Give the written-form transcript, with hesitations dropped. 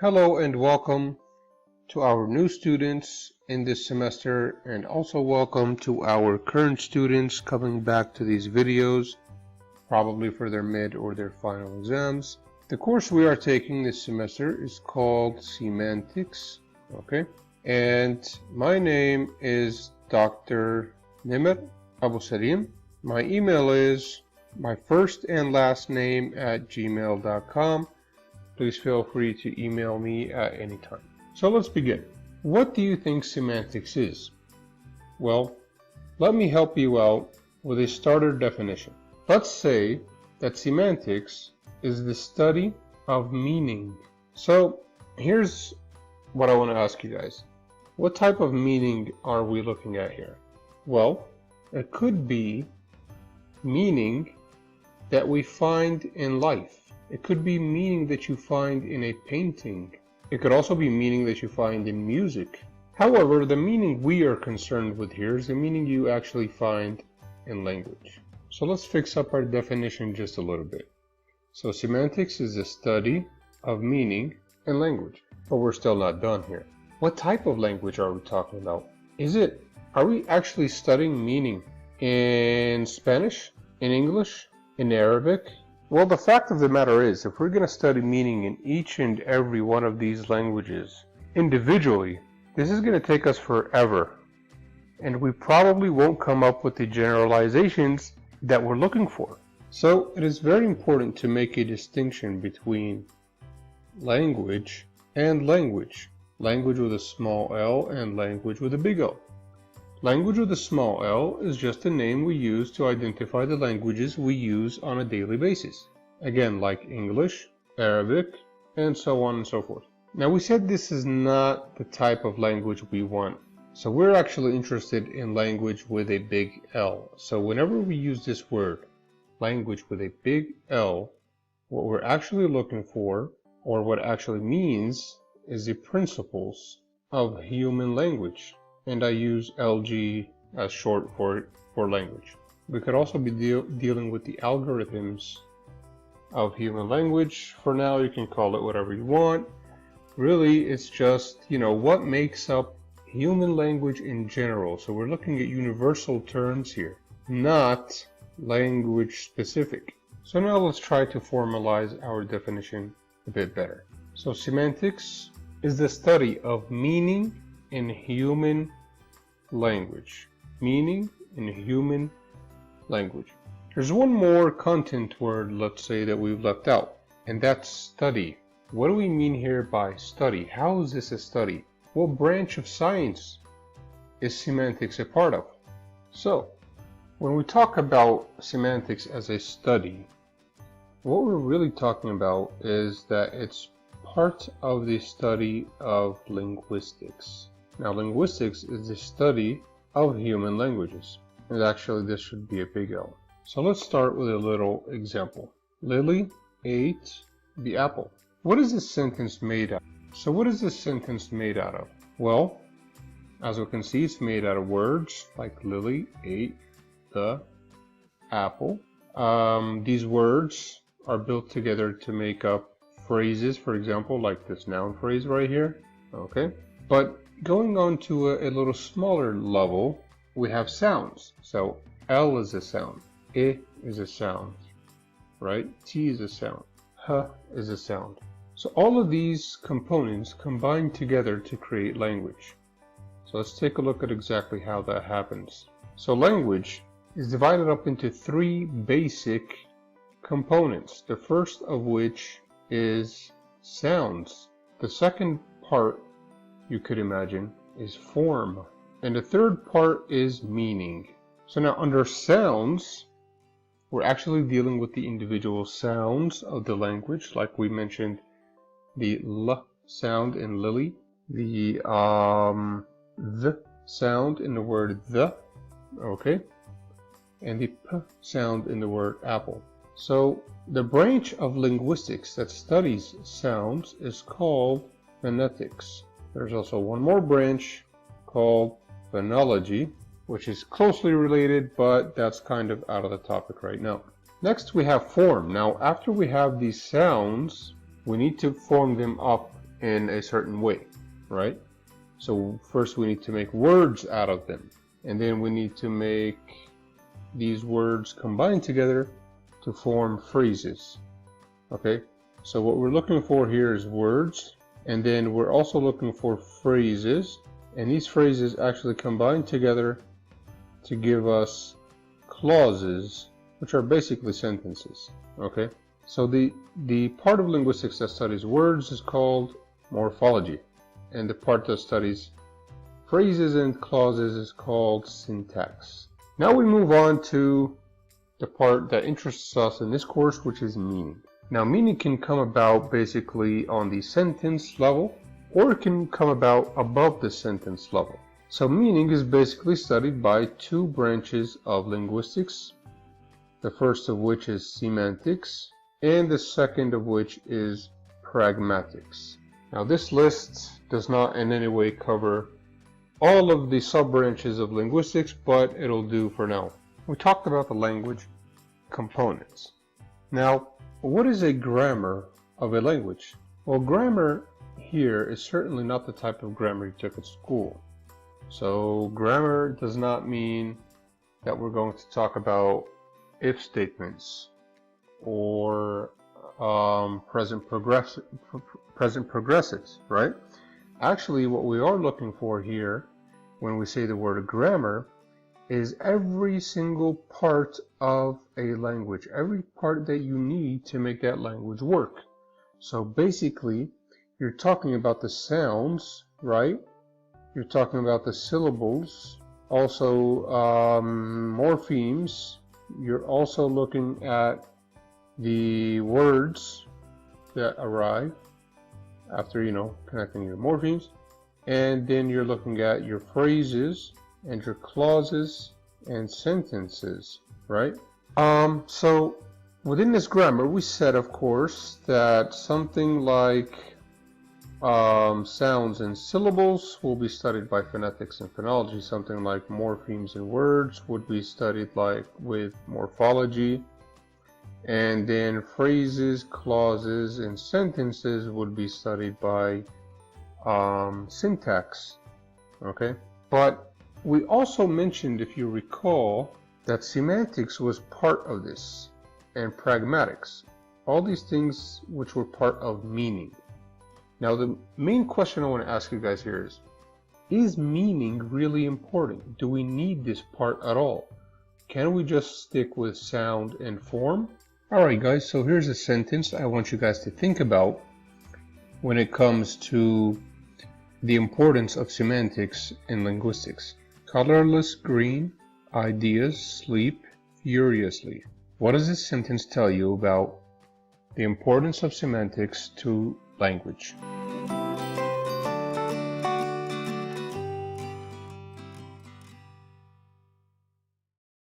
Hello and welcome to our new students in this semester, and also welcome to our current students coming back to these videos, probably for their mid or their final exams. The course we are taking this semester is called Semantics, okay? And my name is Dr. Nimr Abu Salim. My email is my first and last name at gmail.com. Please feel free to email me at any time. So let's begin. What do you think semantics is? Well, let me help you out with a starter definition. Let's say that semantics is the study of meaning. So here's what I want to ask you guys. What type of meaning are we looking at here? Well, it could be meaning that we find in life. It could be meaning that you find in a painting. It could also be meaning that you find in music. However, the meaning we are concerned with here is the meaning you actually find in language. So let's fix up our definition just a little bit. So semantics is the study of meaning in language. But we're still not done here. What type of language are we talking about? Are we actually studying meaning in Spanish, in English, in Arabic? Well, the fact of the matter is, if we're going to study meaning in each and every one of these languages individually, this is going to take us forever. And we probably won't come up with the generalizations that we're looking for. So it is very important to make a distinction between language and language. Language with a small L and language with a big O. Language with a small L is just a name we use to identify the languages we use on a daily basis. Again, like English, Arabic, and so on and so forth. Now we said this is not the type of language we want. So we're actually interested in language with a big L. So whenever we use this word, language with a big L, what we're actually looking for, or what it actually means, is the principles of human language. And I use LG as short for language. We could also be dealing with the algorithms of human language. For now, you can call it whatever you want. Really, it's just, what makes up human language in general. So we're looking at universal terms here, not language specific. So now let's try to formalize our definition a bit better. So semantics is the study of meaning in human language. Meaning in human language. There's one more content word, let's say, that we've left out, and that's study. What do we mean here by study? How is this a study? What branch of science is semantics a part of? So, when we talk about semantics as a study, what we're really talking about is that it's part of the study of linguistics. Now, linguistics is the study of human languages. And actually, this should be a big L. So let's start with a little example. Lily ate the apple. What is this sentence made out of? So what is this sentence made out of? Well, as we can see, it's made out of words like Lily ate the apple. These words are built together to make up phrases, for example, like this noun phrase right here. Okay, but going on to a little smaller level, we have sounds. So L is a sound, I is a sound, right? T is a sound, H is a sound. So all of these components combine together to create language. So let's take a look at exactly how that happens. So language is divided up into three basic components. The first of which is sounds. The second part, you could imagine, is form. And the third part is meaning. So now under sounds, we're actually dealing with the individual sounds of the language, like we mentioned the L sound in Lily, the sound in the word the, okay, and the P sound in the word apple. So the branch of linguistics that studies sounds is called phonetics. There's also one more branch called phonology, which is closely related, but that's kind of out of the topic right now. Next, we have form. Now, after we have these sounds, we need to form them up in a certain way, right? So first we need to make words out of them, and then we need to make these words combine together to form phrases. Okay, so what we're looking for here is words, and then we're also looking for phrases, and these phrases actually combine together to give us clauses, which are basically sentences. Okay, so the part of linguistics that studies words is called morphology, and the part that studies phrases and clauses is called syntax. Now we move on to the part that interests us in this course, which is meaning. Now meaning can come about basically on the sentence level, or it can come about above the sentence level. So meaning is basically studied by two branches of linguistics, the first of which is semantics, and the second of which is pragmatics. Now this list does not in any way cover all of the sub-branches of linguistics, but it'll do for now. We talked about the language components. Now, what is a grammar of a language? Well, grammar here is certainly not the type of grammar you took at school. So grammar does not mean that we're going to talk about if statements or present progressives, right? Actually, what we are looking for here when we say the word grammar is every single part of a language, every part that you need to make that language work. So basically, you're talking about the sounds, right? You're talking about the syllables, also morphemes. You're also looking at the words that arrive after, connecting your morphemes. And then you're looking at your phrases and your clauses and sentences, right? So within this grammar, we said, of course, that something like sounds and syllables will be studied by phonetics and phonology. Something like morphemes and words would be studied with morphology. And then phrases, clauses, and sentences would be studied by syntax. Okay? But we also mentioned, if you recall, that semantics was part of this, and pragmatics. All these things which were part of meaning. Now the main question I want to ask you guys here is meaning really important? Do we need this part at all? Can we just stick with sound and form? Alright guys, so here's a sentence I want you guys to think about when it comes to the importance of semantics in linguistics. Colorless green, ideas sleep furiously. What does this sentence tell you about the importance of semantics to language?